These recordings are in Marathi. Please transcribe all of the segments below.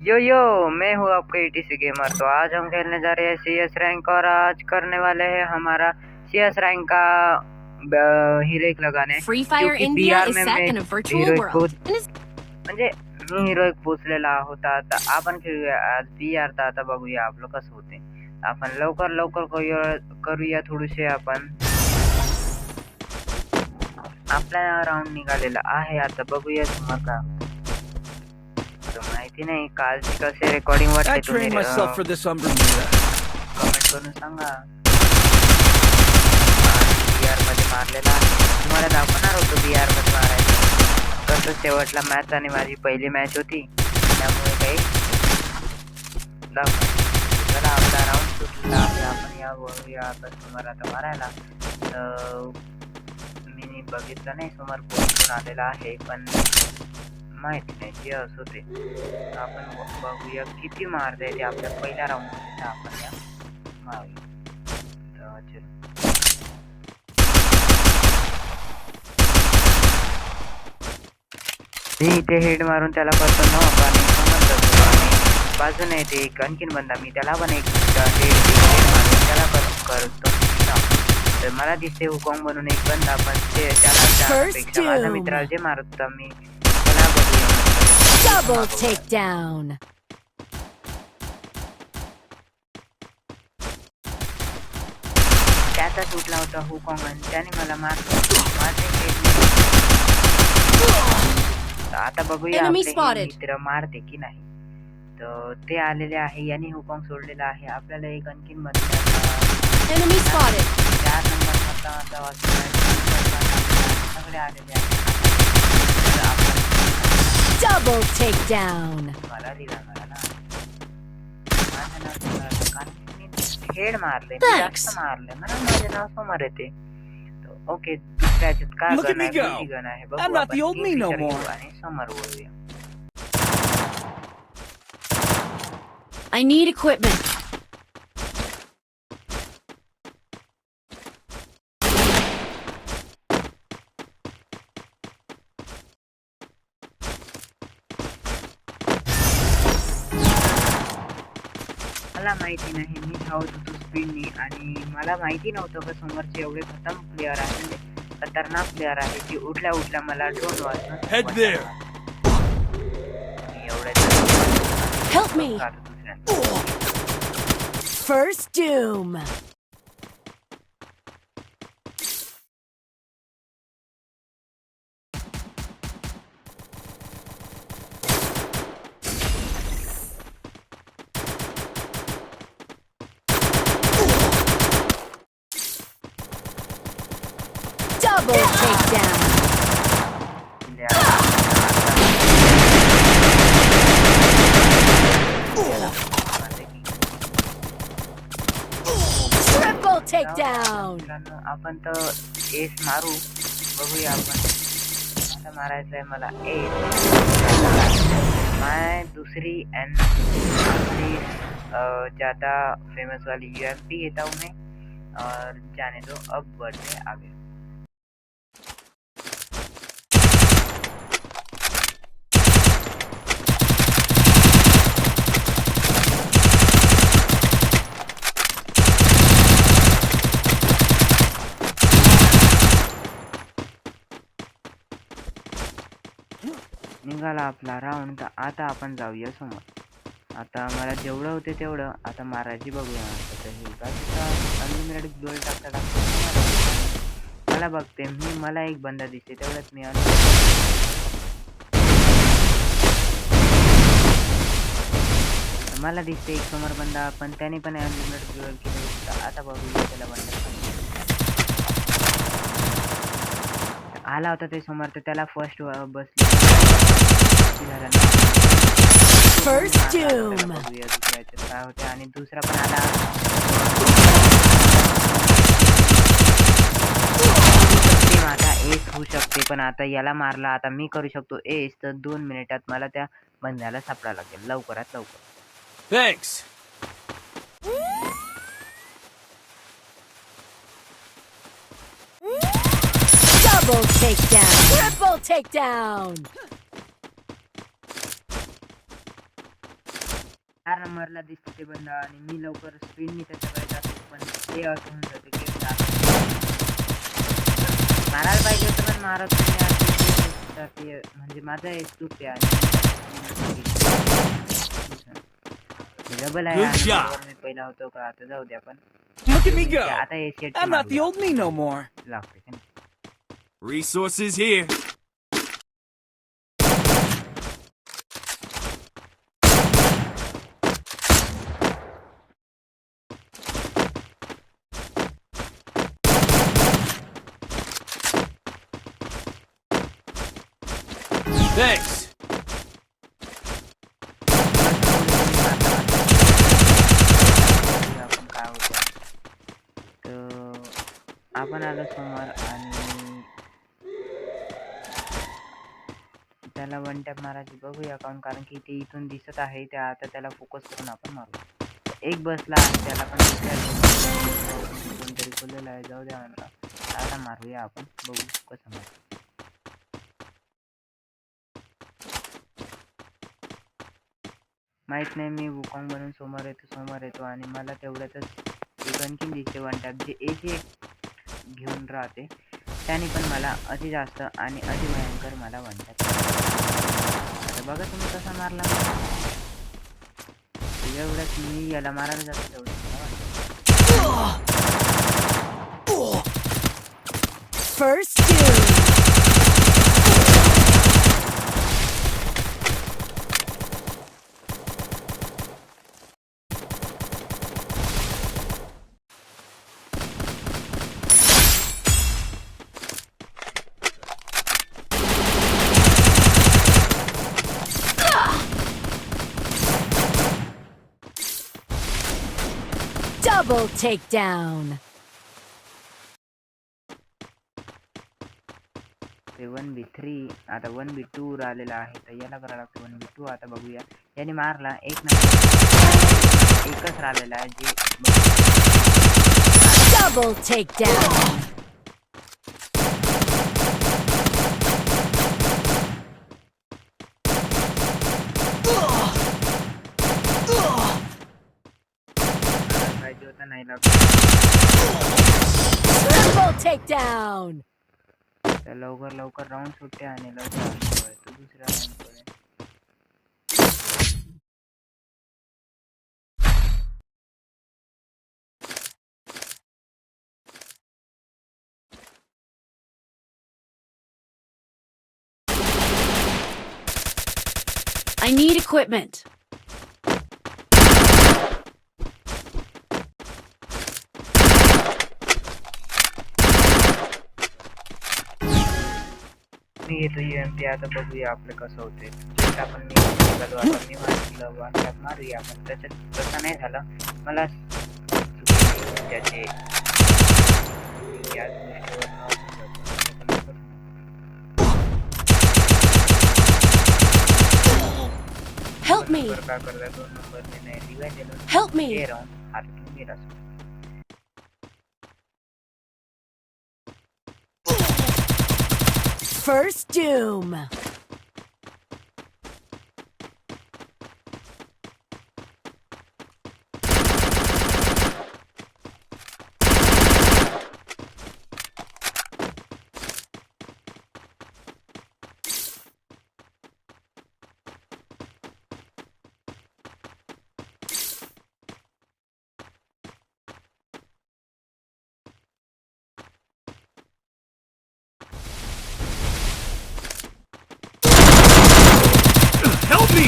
यो मैं हूँ आपका ईटीसी गेमर। तो आज हम खेलने जा रहे हैं सीएस रैंक और आज करने वाले हैं हमारा सीएस रैंक का हीरोइक लगाने Free Fire क्योंकि India बीआर is में set मैं in a virtual heroic world and is म्हणजे मी हीरोइक पोचलेला होता। आता आपण खेळूया आज बीआर। तर आता बघूया आपलं कसं होते। आपण लवकर करूया थोडेसे आपण आपला राऊंड निघालेला आहे। आता बघूया तुम्हाला का माहिती नाही कालची कसे रेकॉर्डिंग वाटते तुम्ही कमेंट करून सांगा। बीआर मध्ये मारलेला तुम्हाला दाखवणार होतो बीआर मध्ये मारायचं कसं शेवटला मॅच आणि माझी पहिली मॅच होती त्यामुळे काही दाखव। चला आपला राऊंड सुटला आहे। आपण या आता समोर आता मारायला मी बघितलं नाही समोर कोण आलेला आहे पण माहिती नाही जे असो ते आपण बघूया किती मारता येते आपल्या पहिल्या राऊंड मध्ये आपण या मारूया। इथे हेड मारून त्याला करतो न आणि समजतो आणि बाजूने येते एक आणखीन बंदा मी त्याला पण एक हेड मारून त्याला करतो। तर मला दिसते हुकॉंग म्हणून एक बंदा पण ते त्याला माझा मित्र जे मारत होता मी त्याला बघूया। double takedown. त्याचा सुटला होता हुकॉंग आणि त्याने मला मारलं माझे हेड। आता बघूया आपले मित्र मारते की नाही। तर ते आलेले आहे यांनी हुकॉंग सोडलेला आहे। आपल्याला एक आणखीन मध्ये 4 नंबर सगळे आलेले आहेत। Double takedown. मला दिला मला ना हेड मारले जास्त मारले मला माझे नाव समोर येते। ओके दुसऱ्याच्यात काय गन आहे गन आहे बघू आपण आणि समोर वळूया। I need equipment. मला माहिती नाही मी धावत होतो स्पीडनी आणि मला माहिती नव्हतं का समोरचे एवढे खतम प्लेयर आहे म्हणजे खतरनाक प्लेयर आहे की उठल्या मला ड्रोन वाजून Help me. First doom. Double takedown. Triple takedown. आपण तर एस मारू बघूया आपण आता मारायचंय मला एस मैं दूसरी एंड ज्यादा फेमस वाली यूएमपी लेता हूँ मैं और जाने दो अब बढ़ते आगे। निघाला आपला राऊंड। तर आता आपण जाऊया समोर। आता मला जेवढं होते तेवढं आता मारायची बघूया। अनलिमिटेड गोल टाकता मला बघते मी मला एक बंदा दिसते तेवढंच मी मला दिसते एक समोर बंदा पण त्याने पण अनलिमिटेड गोल केले होता। आता बघूया त्याला बंदा आला होता ते समोर तर त्याला फर्स्ट बसली First doom. काय होते आणि दुसरा पण आला आता एस होऊ शकते पण आता याला मारला आता मी करू शकतो एस। तर 2 मिनिटात मला त्या बंद्याला सापडा लागेल लवकरात लवकर। Thanks. Double takedown. Triple takedown. 4 नंबरला दिसते ते बंदा आणि मी लवकर स्पीडने त्याच्याकडे जातो, पण ते असं होऊन जातं की मारायला पाहिजे होतं पण मारत नाही यार. ते म्हणजे माझा एक चूक आहे आणि डबल आहे Good आणि job. बरोबर मी पहिला होतो का, आता जाऊ द्या. पण Look at me go. आता एशियनची I'm not the old me no more. लागते का नाही? Resources here. Thanks. आपण काय होतं तर आपण आलो समोर आणि त्याला वन टॅप मारायची बघूया काऊन, कारण की ते इथून दिसत आहे त्या, आता त्याला फोकस करून आपण मारू. एक बसला आणि त्याला पण कोणतरी खोललेला आहे, जाऊ द्या मला. आता मारूया आपण, बघू कसं मारू. माहित नाही, मी वुकॉंग बनून समोर येतो आणि मला तेवढ्यातच एक आणखीन दिसते वन टॅप, जे एसी घेऊन राहते, त्याने पण मला अति जास्त आणि अति भयंकर मला वन टॅप. आता बघा तुम्ही कसा मारला एवढ्याच मी याला मारायला जातो तेवढं First doom. Double takedown. ते 1v3 आता 1v2 आलेला आहे, तर याला करायला लागतो 1v2. आता बघूया, याने मारला एक नंबर, एकच राहिलेला आहे जे Double takedown. पाहिजे होता, नाही लागला. Triple takedown. तर लवकर राऊंड सुटते आणि लवकर तो दुसऱ्या राऊंडकडे. I need equipment. मी घेतो UMP. आता बघूया आपलं कसं होतंय. जस्ट आपण मी निघालो, आता मी म्हटलं वन टॅप मारूया आपण, त्याच्यात तसं नाही झालं. मला त्याचे याच गोष्टीवर Help me. काय करता 2 नंबरने नाही रिवाइज दिलं, Help me. हे राऊंड हातातून गेला. First doom. Help me!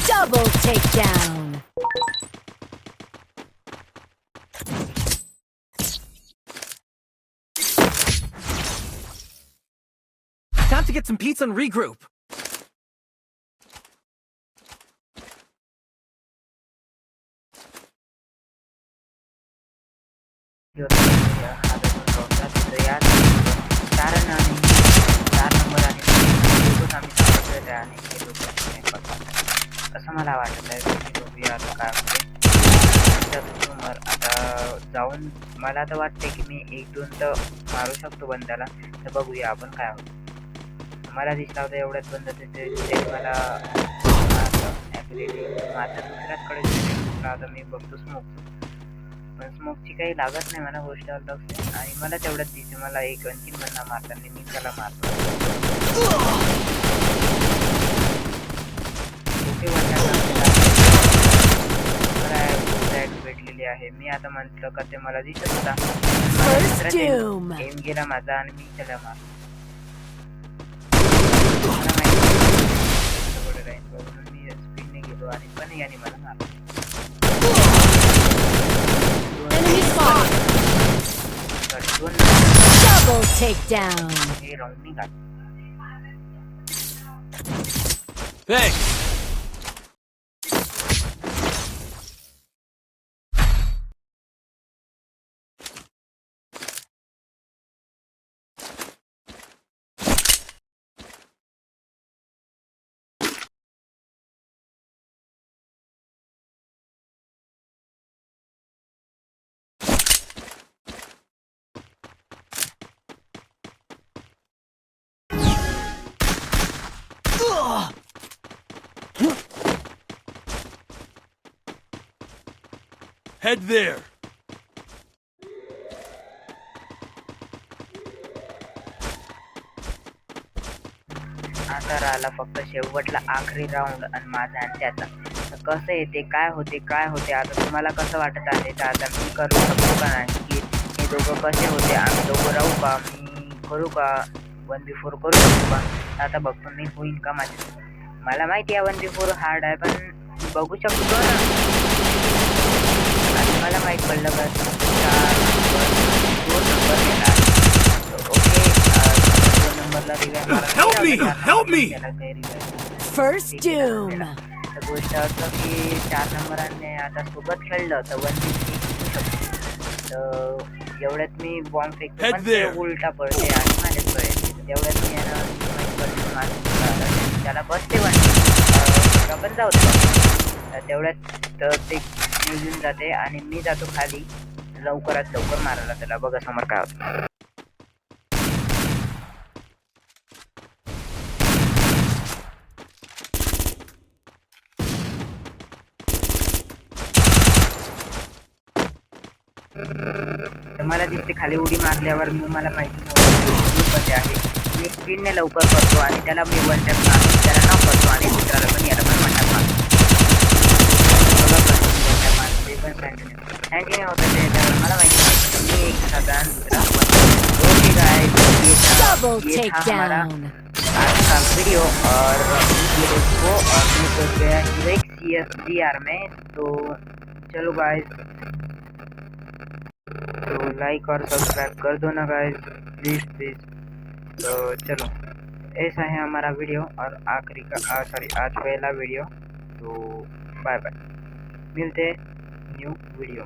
Double takedown. have to get some pizza and regroup. असं मला वाटत आहे. बघूया आता काय होते. समोर आता जाऊन मला तर वाटते की मी 1-2 तर मारू शकतो बंदाला. तर बघूया आपण काय होतं. मला दिसला होता एवढ्याच बंद ते मला माझ्या दुसऱ्याचकडे दिसला होता. मी बघतो स्मोक, पण स्मोकची काही लागत नाही मला गोष्टीवर लक्ष आहे. आणि मला तेवढ्याच दिसते मला एक आणखीन बंदा मारताना मी त्याला मारतो. भेटलेली आहे. मी आता म्हटलं का ते मला दिसत होता. First doom. एम गेला माझा आणि मी त्याला मारतो. मी स्पीडने गेलो आणि पण याने मला मारलं. Enemy spot. Double takedown. हे राऊंड निघाल. Thanks. Head there. आता राहिला फक्त शेवटला आखरी राऊंड आणि माझा आणि त्याचा. तर कसं येते काय होते आता तुम्हाला कसं वाटत आहे. तर आता मी करू शकतो का नाही की हे दोघं कसे होते. आम्ही दोघं राहू का, मी करू का 1v4 करू शकतो का. आता बघतो मी होईल का माझ्या. मला माहिती आहे 1v4 हार्ड आहे, पण बघू शकतो ना. आणि मला माहीत पडलं का 2 नंबर गेला. ओके, 2 नंबरला Help me! First doom. तर गोष्ट असं की 4 नंबराने आता सोबत खेळलं तर 1v3 जिंकू शकतो. तर एवढ्यात मी बॉम्ब फेकतो पण ते उलटा पडते आणि माझ्याच पडते. तेवढ्यात मी यानं माहीत पडते त्याला बसते पण जाऊ दे. तेवढ्यात तर ते निघून जाते आणि मी जातो खाली लवकरात लवकर मारायला त्याला. बघा समोर काय होतं. तर मला दिसते खाली उडी मारल्यावर मला माहिती नव्हतं आहे. मी स्पीडने लवकर करतो आणि त्याला मी वन टॅप मारतो, त्याला न करतो आणि दुसऱ्याला पण याला पण वन टॅप मारतो. कंटिन्यू होतं ते मला माहिती नव्हतं. मी एक साधारण दुसरा ओके गाइस, Double ये था हमारा takedown. आज का वीडियो और ये देखो और मैं तो गया CSGR में. तो चलो गाइस, तो लाइक और सब्सक्राइब कर दो ना गाइस, प्लीज. तो चलो, ऐसा है हमारा वीडियो और आखिरी का आज पहला वीडियो. तो बाय बाय, मिलते हैं न्यू वीडियो.